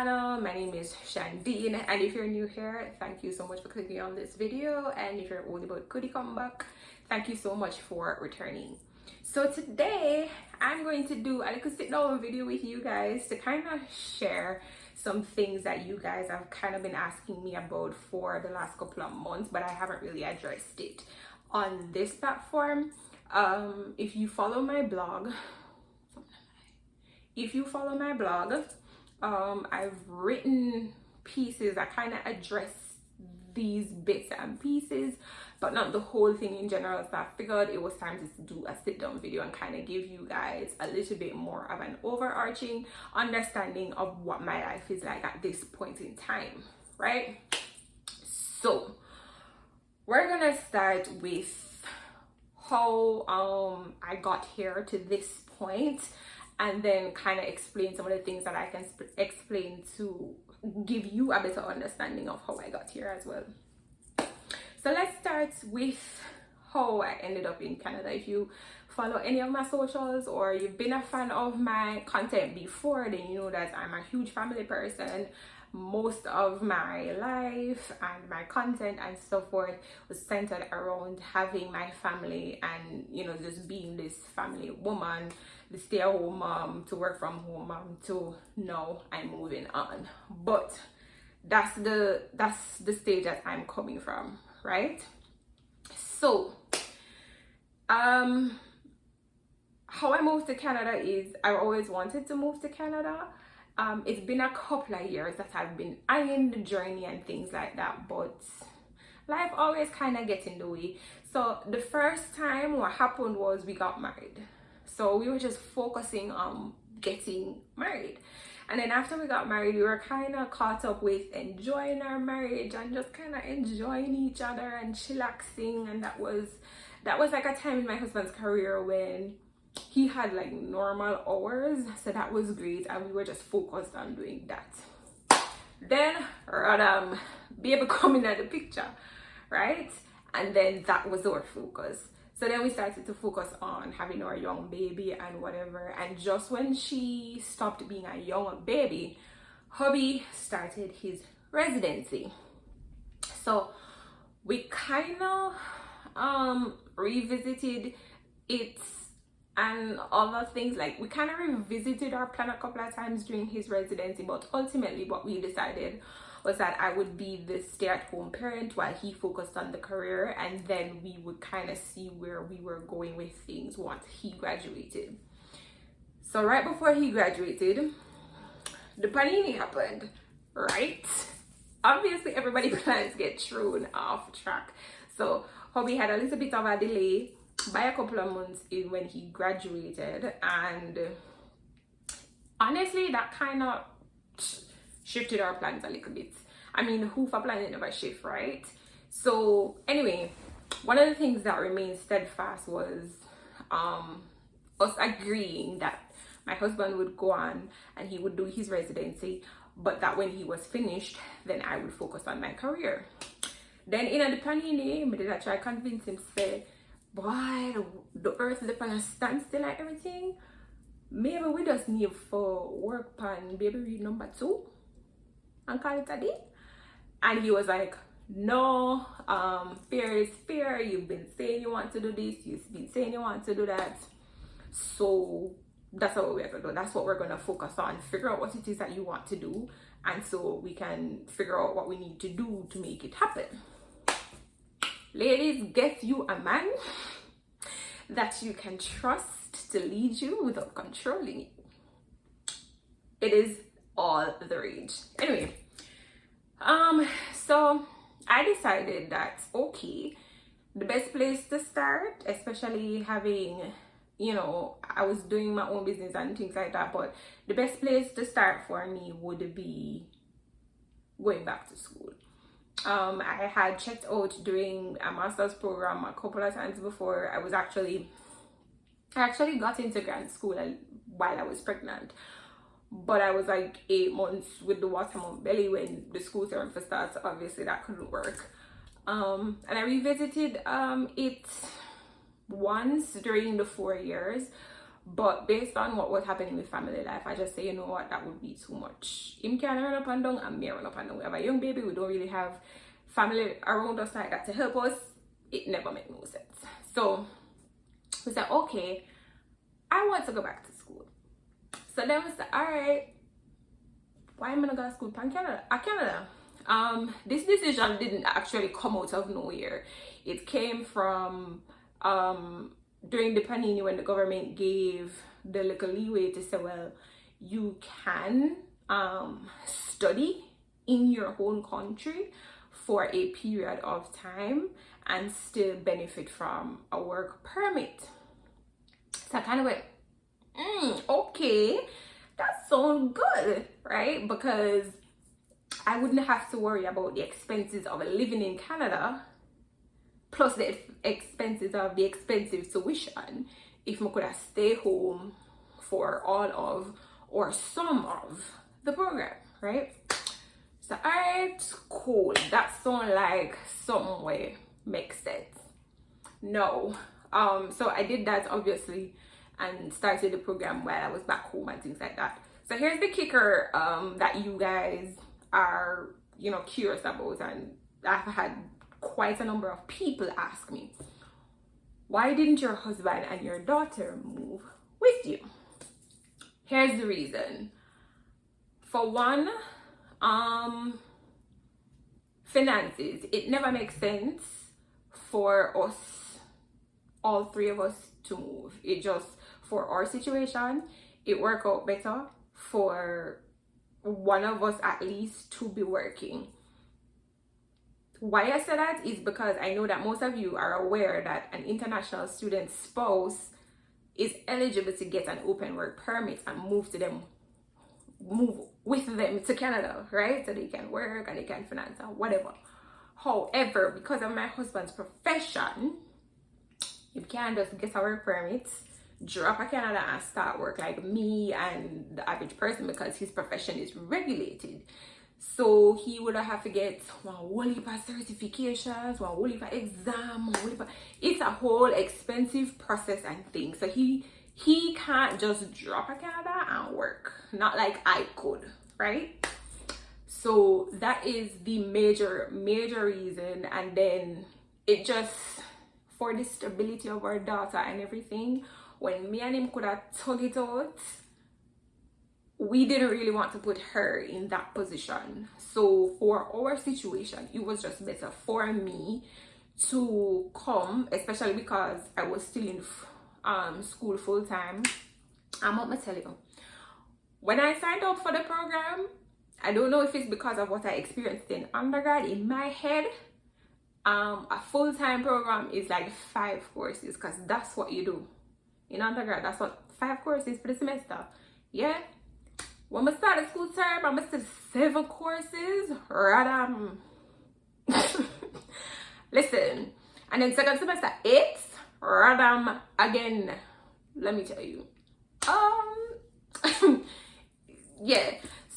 channel. My name is Shandean, and if you're new here, thank you so much for clicking on this video, and if you're old about goodie come back, thank you so much for returning. So today I'm going to do a little sit down video with you guys to kind of share some things that you guys have kind of been asking me about for the last couple of months, but I haven't really addressed it on this platform. If you follow my blog, I've written pieces that kind of address these bits and pieces, but not the whole thing in general. So I figured it was time to do a sit down video and kind of give you guys a little bit more of an overarching understanding of what my life is like at this point in time, right? So we're gonna start with how I got here to this point, and then kind of explain some of the things that I can explain to give you a better understanding of how I got here as well. So let's start with how I ended up in Canada. If you follow any of my socials or you've been a fan of my content before, then you know that I'm a huge family person. Most of my life and my content and so forth was centered around having my family and, you know, just being this family woman, the stay-at-home mom, to work from home mom, to now I'm moving on. But that's the stage that I'm coming from, right? So how I moved to Canada is I always wanted to move to Canada. It's been a couple of years that I've been eyeing the journey and things like that, but life always kind of gets in the way. So the first time what happened was we got married. So we were just focusing on getting married. And then after we got married, we were kind of caught up with enjoying our marriage and just kind of enjoying each other and chillaxing. And that was like a time in my husband's career when he had like normal hours, so that was great, and we were just focused on doing that. Then baby coming at the picture, right? And then that was our focus. So then we started to focus on having our young baby and whatever. And just when she stopped being a young baby, hubby started his residency. So we kind of revisited it and other things. Like, we kind of revisited our plan a couple of times during his residency, but ultimately what we decided was that I would be the stay-at-home parent while he focused on the career, and then we would kind of see where we were going with things once he graduated. So right before he graduated, the panini happened, right? Obviously everybody's plans get thrown off track, so hubby had a little bit of a delay by a couple of months in when he graduated, and honestly that kind of shifted our plans a little bit. I mean, who for planning never shift, right? So anyway, one of the things that remained steadfast was us agreeing that my husband would go on and he would do his residency, but that when he was finished, then I would focus on my career. Then in the panini, I did try to convince him, say, boy, the earth is on a standstill and everything. Maybe we just need for work on baby Reid number 2 and call it a day. And he was like, no, fear is fear. You've been saying you want to do this, you've been saying you want to do that. So that's what we're gonna do. That's what we're gonna focus on. Figure out what it is that you want to do, and so we can figure out what we need to do to make it happen. Ladies, get you a man that you can trust to lead you without controlling you. It is all the rage. Anyway, so I decided that, okay, the best place to start, especially having, you know, I was doing my own business and things like that, but the best place to start for me would be going back to school. I had checked out doing a master's program a couple of times before. I actually got into grad school while I was pregnant, but I was like 8 months with the watermelon belly when the school term for starts. Obviously that couldn't work. And I revisited it once during the 4 years, But based on what was happening with family life, I just say, you know what, that would be too much. Him can run up and down and me run up and down. We have a young baby, we don't really have family around us like that to help us. It never made no sense. So we said, okay, I want to go back to school. So then we said, all right, why am I gonna go to school in Canada? This decision didn't actually come out of nowhere. It came from during the panini, when the government gave the little leeway to say, well, you can study in your own country for a period of time and still benefit from a work permit. So I kind of went, okay, that sounds good, right? Because I wouldn't have to worry about the expenses of living in Canada plus the expenses of the expensive tuition if I could have stayed home for all of or some of the program, right? So alright, cool. That sounds like something way makes sense. No. So I did that obviously and started the program while I was back home and things like that. So here's the kicker that you guys are, you know, curious about, and I've had quite a number of people ask me, why didn't your husband and your daughter move with you? Here's the reason. For one, finances. It never makes sense for us, all three of us, to move. It just, for our situation, it worked out better for one of us at least to be working. Why I say that is because I know that most of you are aware that an international student spouse is eligible to get an open work permit and move with them to Canada, right? So they can work and they can finance or whatever. However, because of my husband's profession, you can't just get a work permit, drop a Canada and start work like me and the average person, because his profession is regulated. So he would have to get one whole heap of certifications, one whole heap of exam, it's a whole expensive process and thing. So he can't just drop a Canada and work, not like I could, right? So that is the major reason. And then it just, for the stability of our daughter and everything, when me and him could have tug it out, we didn't really want to put her in that position. So for our situation, it was just better for me to come, especially because I was still in school full time. I'm gonna tell you, when I signed up for the program, I don't know if it's because of what I experienced in undergrad. In my head, a full-time program is like 5 courses, because that's what you do in undergrad. That's what 5 courses for the semester. Yeah. When we started school term, I must have 7 courses. Listen. And then second semester 8. Again. Let me tell you. Yeah.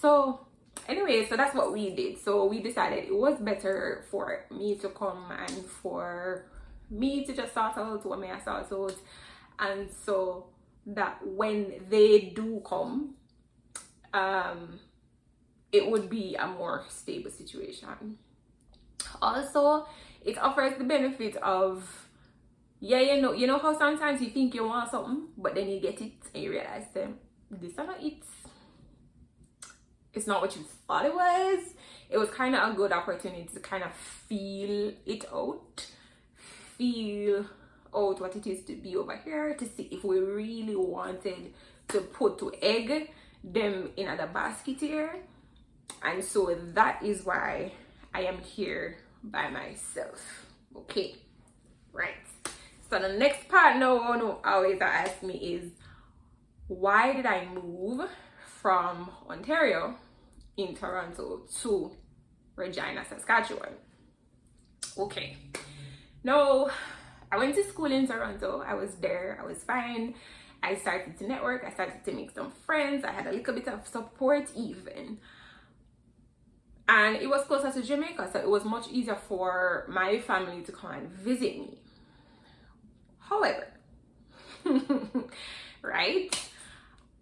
So anyway, so that's what we did. So we decided it was better for me to come and for me to just sort out what I sort out. And so that when they do come, it would be a more stable situation. Also, it offers the benefit of, yeah, you know how sometimes you think you want something, but then you get it and you realize this is not it. It's not what you thought it was. It was kind of a good opportunity to kind of feel out what it is to be over here, to see if we really wanted to put to egg them in the basket here. And so that is why I am here by myself. Okay, right. So the next part no always ask me is, why did I move from Ontario in Toronto to Regina, Saskatchewan? Okay, no, I went to school in Toronto. I was there, I was fine. I started to network, I started to make some friends, I had a little bit of support even. And it was closer to Jamaica, so it was much easier for my family to come and visit me. However, right?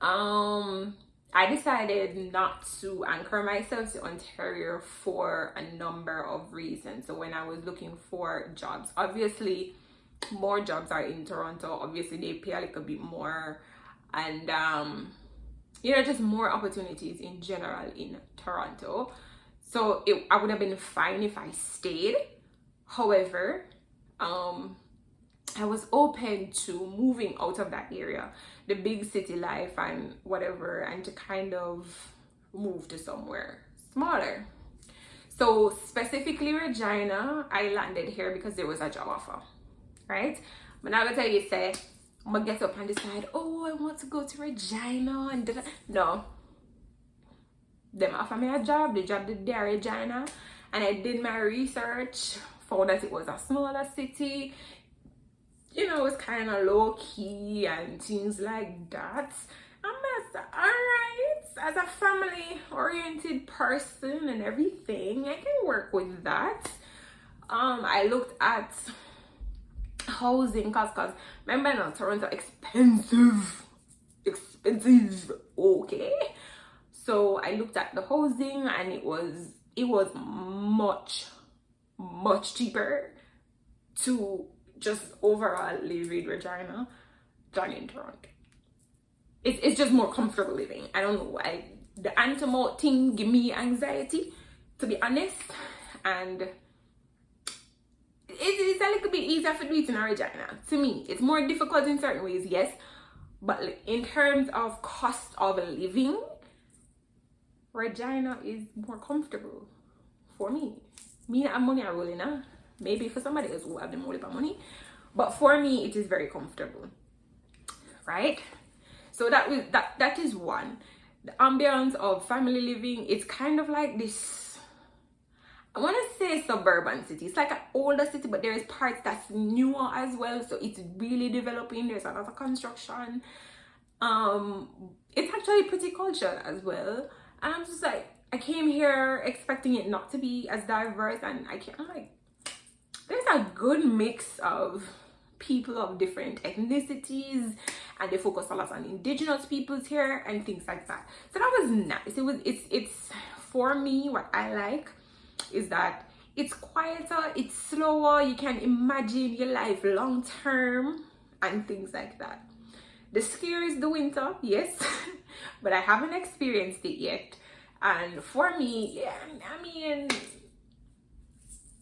I decided not to anchor myself to Ontario for a number of reasons. So when I was looking for jobs, obviously more jobs are in Toronto. Obviously they pay a little bit more, and just more opportunities in general in Toronto. So I would have been fine if I stayed. However, I was open to moving out of that area, the big city life and whatever, and to kind of move to somewhere smaller. So specifically Regina, I landed here because there was a job offer, right? But now I tell you, say, I'm gonna get up and decide, oh, I want to go to Regina and no. Them offer me a job, the job did there Regina, and I did my research, found that it was a smaller city. It was kind of low-key and things like that. I'm just, alright, as a family-oriented person and everything, I can work with that. I looked at housing because remember now, Toronto expensive, okay? So I looked at the housing and it was much cheaper to just overall live in Regina than in Toronto. It's just more comfortable living. I don't know why. The anti-mouth thing give me anxiety, to be honest. And it's a little bit easier for do it in Regina. To me, it's more difficult in certain ways, yes. But in terms of cost of living, Regina is more comfortable for me. Me not have money I rolling now. Maybe for somebody else who have the money, but for me it is very comfortable, right? So that is one. The ambience of family living, it's kind of like this, I want to say suburban city. It's like an older city, but there is parts that's newer as well, so it's really developing. There's a lot of construction. It's actually pretty cultured as well, and I'm just like, I came here expecting it not to be as diverse, and I'm like, there's a good mix of people of different ethnicities, and they focus a lot on indigenous peoples here and things like that. So that was nice. It's for me, what I like is that it's quieter, it's slower, you can imagine your life long term and things like that. The scare is the winter, yes, but I haven't experienced it yet. And for me, yeah, I mean,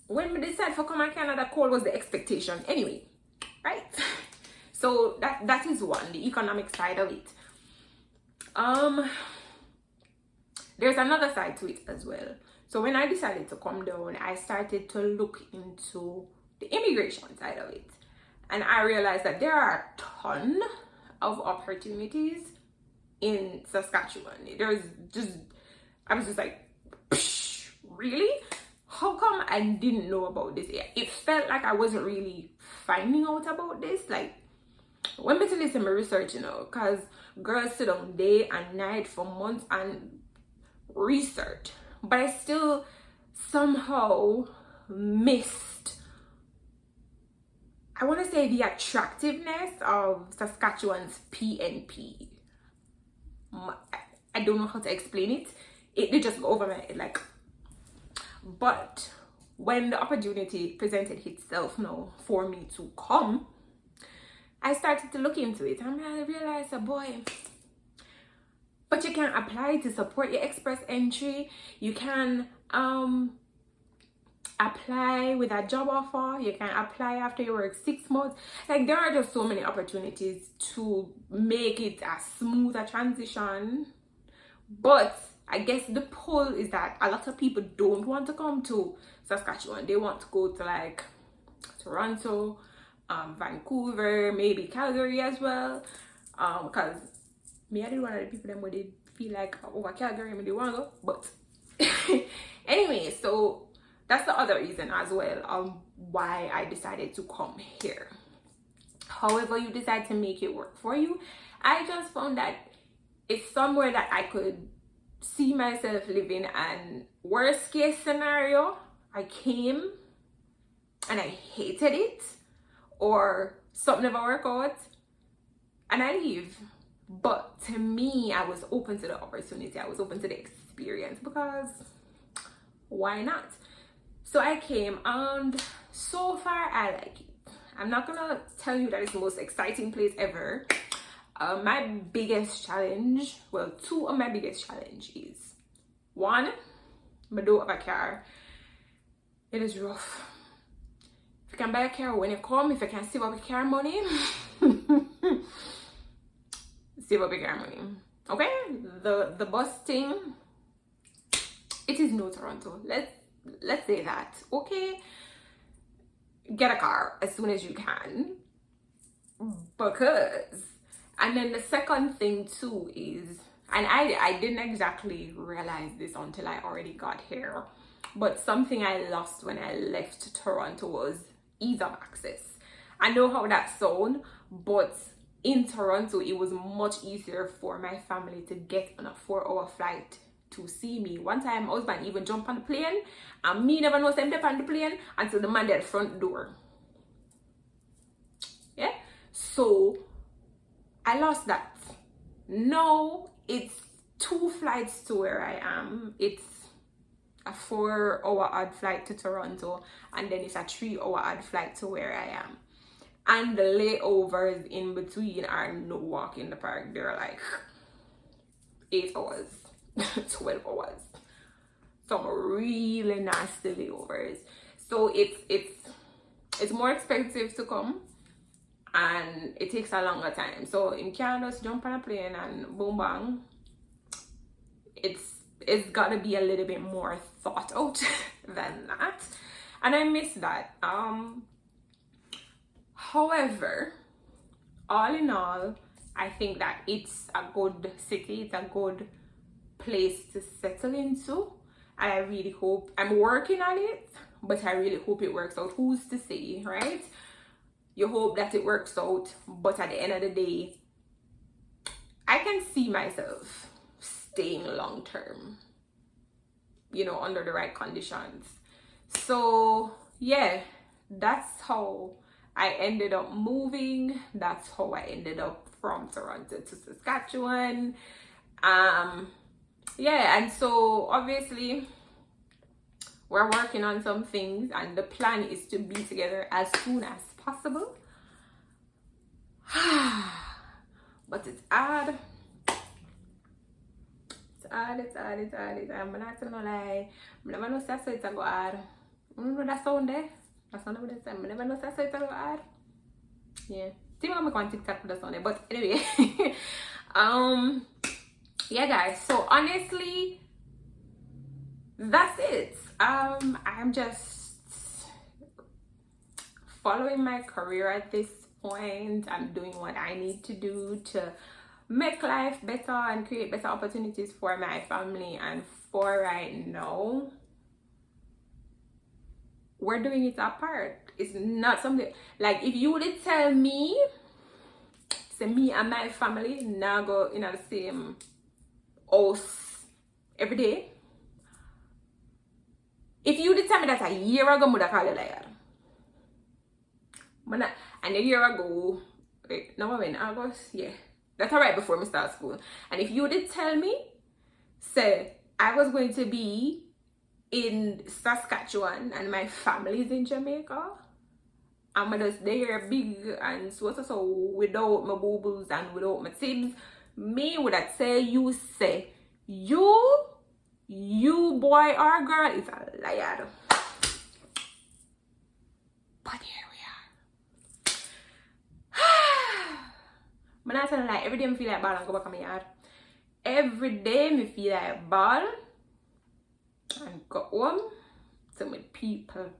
when we decided to come to Canada, cold was the expectation anyway, right? So that is one, the economic side of it. There's another side to it as well. So when I decided to come down, I started to look into the immigration side of it, and I realized that there are a ton of opportunities in Saskatchewan. I was just like, really? How come I didn't know about this yet? It felt like I wasn't really finding out about this. Like, when I listen to my research, because girls sit down day and night for months and research, but I still somehow missed, I want to say, the attractiveness of Saskatchewan's PNP. I don't know how to explain it. It just go over my head, like. But when the opportunity presented itself now for me to come, I started to look into it, and I realized, boy, but you can apply to support your express entry. You can apply with a job offer. You can apply after you work 6 months. Like, there are just so many opportunities to make it a smoother transition. But I guess the pull is that a lot of people don't want to come to Saskatchewan. They want to go to like Toronto, Vancouver, maybe Calgary as well. Because me, I did one of the people that would feel like over Calgary, I didn't want to go. But anyway, so that's the other reason as well why I decided to come here. However you decide to make it work for you, I just found that it's somewhere that I could see myself living, and worst case scenario, I came and I hated it, or something never worked out, and I leave. But to me, I was open to the opportunity. I was open to the experience because why not? So I came, and so far I like it. I'm not gonna tell you that it's the most exciting place ever. My biggest challenge, well, two of my biggest challenge is, one, I don't have a car. It is rough. If you can buy a car when you come, if you can save up your car money, save up your car money. Okay? The bus thing, it is no Toronto. Let's say that. Okay? Get a car as soon as you can. Because, and then the second thing too is, and I didn't exactly realize this until I already got here, but something I lost when I left Toronto was ease of access. I know how that sounds, but in Toronto, it was much easier for my family to get on a 4-hour flight to see me. One time, my husband even jumped on the plane, and me never know them on the plane until the man at the front door. Yeah? So, I lost that. Now, it's 2 flights to where I am. It's a 4-hour odd flight to Toronto, and then it's a 3-hour odd flight to where I am. And the layovers in between are no walk in the park. They're like 8 hours, 12 hours. Some really nasty layovers. So it's more expensive to come, and it takes a longer time. So you can't just jump on a plane and boom bang. It's gotta be a little bit more thought out than that, and I miss that. However, all in all, I think that it's a good city. It's a good place to settle into, and I really hope, I'm working on it, but I really hope it works out. Who's to say, right? You hope that it works out, but at the end of the day, I can see myself staying long term, you know, under the right conditions. So yeah, that's how I ended up moving. That's how I ended up from Toronto to Saskatchewan. Yeah, and so obviously we're working on some things, and the plan is to be together as soon as possible. But it's hard. It's hard. I'm not gonna lie. I never know so it's a go hard. You know that sound there? That's not what I never know so it's a go hard. Yeah. See what I'm on TikTok for the sound there. But anyway. Yeah guys, so honestly, that's it. I'm just following my career at this point. I'm doing what I need to do to make life better and create better opportunities for my family. And for right now, we're doing it apart. It's not something like, if you would tell me, say me and my family now go in the same house every day, if you would tell me that a year ago, I would have called you liar. And a year ago, wait, now we're in August, yeah. That's right before I start school. And if you did tell me, say, I was going to be in Saskatchewan and my family's in Jamaica, I'm just there big and so without my boo-boos and without my tips, me would have tell you, say, you boy or girl is a liar. But here we are. I'm not gonna lie, every day I feel like ball and go back on my yard. Every day I feel like ball and go home to my people.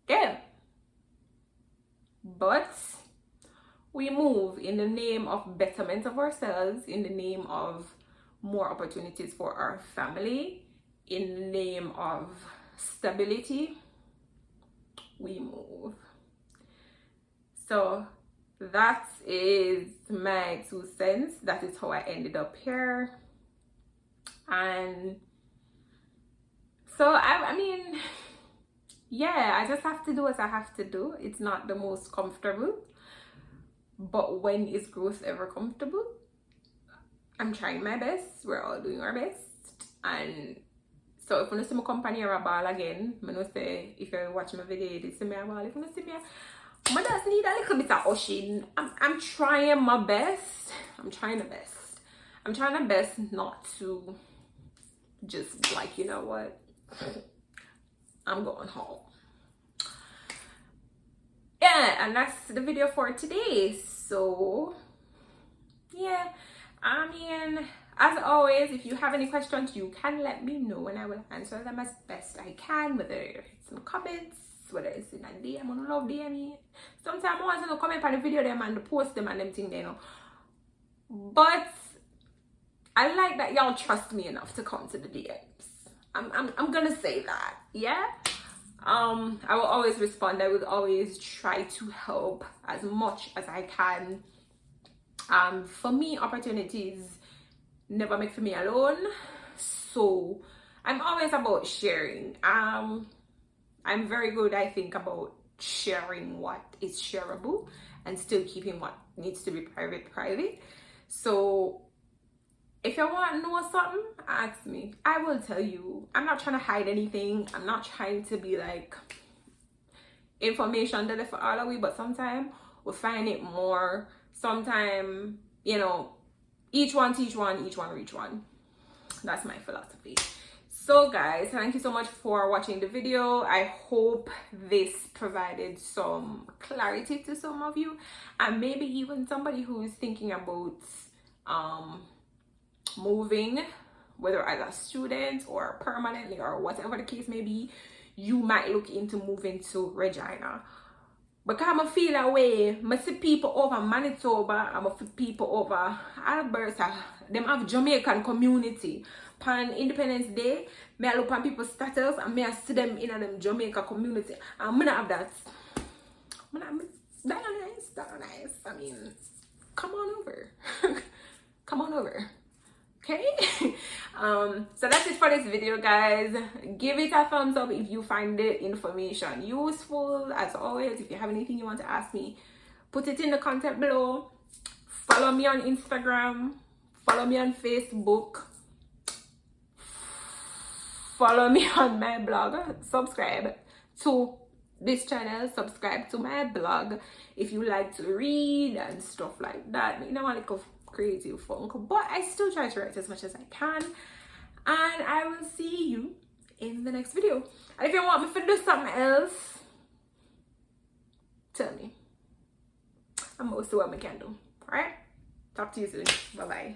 Yeah. But we move in the name of betterment of ourselves, in the name of more opportunities for our family, in the name of stability. We move. So that is my 2 cents. That is how I ended up here. And so I mean, yeah, I just have to do what I have to do. It's not the most comfortable, but when is growth ever comfortable? I'm trying my best. We're all doing our best. And so if you see my company or a ball again, I know say if you watch my video, you see me a ball. If you see me, I just need a little bit of ushing. I'm trying my best. I'm trying the best. I'm trying my best not to just like, you know what, I'm going home. Yeah, and that's the video for today. So yeah, I mean, as always, if you have any questions, you can let me know and I will answer them as best I can, whether it's in comments, whether it's in a DM. I love DM. Sometimes I want to comment on the video them and post them and them thing, you know. But I like that y'all trust me enough to come to the DMs. I'm gonna say that, yeah. I will always respond. I will always try to help as much as I can. For me, opportunities never make for me alone, so I'm always about sharing. I'm very good, I think, about sharing what is shareable and still keeping what needs to be private. So if you want to know something, ask me. I will tell you. I'm not trying to hide anything. I'm not trying to be like information that for all of we, but sometimes we find it more. Sometimes, you know, each one teach one, each one reach one. That's my philosophy. So guys, thank you so much for watching the video. I hope this provided some clarity to some of you, and maybe even somebody who is thinking about moving, whether as a student or permanently or whatever the case may be. You might look into moving to Regina, because I feel a way. I see people over Manitoba, I see people over Alberta. Them have Jamaican community. On Independence Day, I look at people's status and I see them in them Jamaica community. And I have that. That's nice. I mean, come on over. Come on over. Okay. So that's it for this video, guys. Give it a thumbs up if you find the information useful. As always, if you have anything you want to ask me, put it in the comment below. Follow me on Instagram, follow me on Facebook, follow me on my blog, subscribe to this channel, subscribe to my blog if you like to read and stuff like that. You know, I like a creative funk, but I still try to write as much as I can, and I will see you in the next video. And if you want me to do something else, tell me. I'm going to see what I can do. All right, talk to you soon. Bye bye.